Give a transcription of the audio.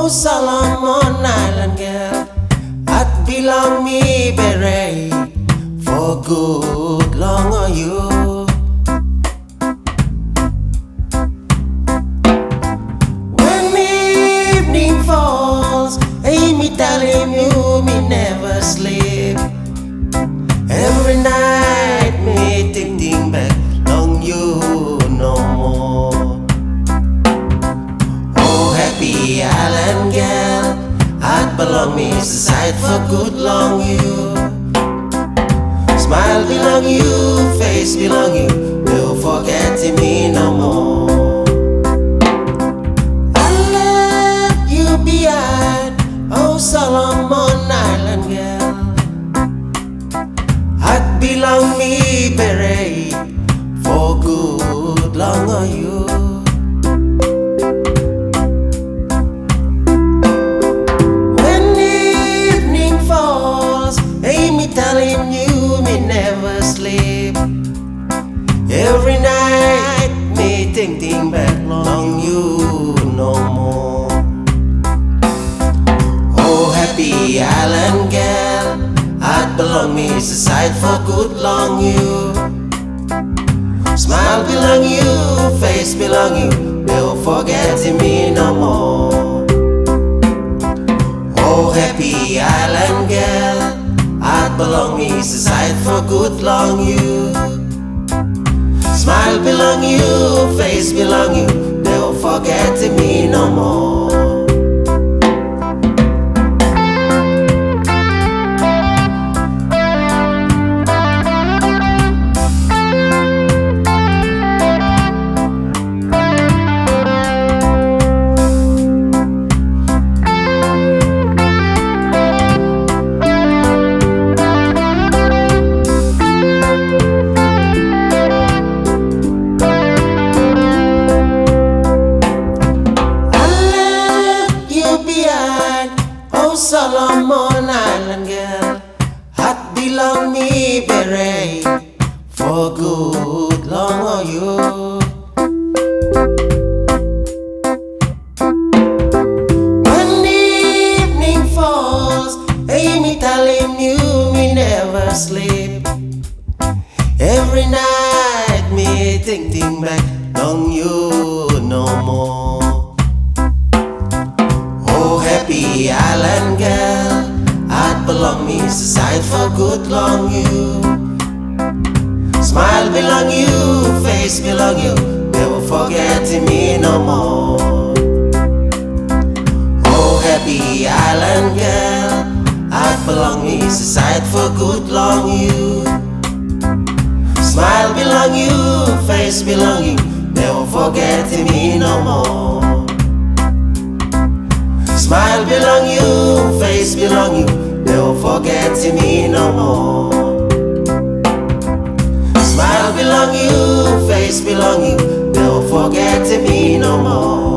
Oh, Solomon Island girl, I'd belong me beret for good long on you. When evening falls, hey, me telling you me never sleep. Every night me thinking back on you no more. Oh, happy island girl, I'd belong me side for good long you. Smile belong you, face belong you, don't forget me no more. I left you behind, oh Solomon Island girl. I'd belong me beret for good long on you. When evening falls, hey, me telling you me never sleep. Every night me thinking back on you no more. Oh, happy island girl, I'd belong me side for good long you. Smile belong you, face belong you, don't forget me no more. Oh, happy island girl, I'd belong me side for good long you. Smile belong you, face belong you, don't forget me no more. Solomon Island girl, I'd belong me beret for good long on you. When evening falls, hey, me telling you me never sleep. Every night me thinking back on you no more. Oh, happy island girl, I'd belong me side for good long you. Smile belong you, face belong you, never forget me no more. Oh, happy island girl, I'd belong me side for good long you. Smile belong you, face belong you, never forget me no more. Smile belong you, face belong you, don't forget me no more. Smile belong you, face belong you, don't forget me no more.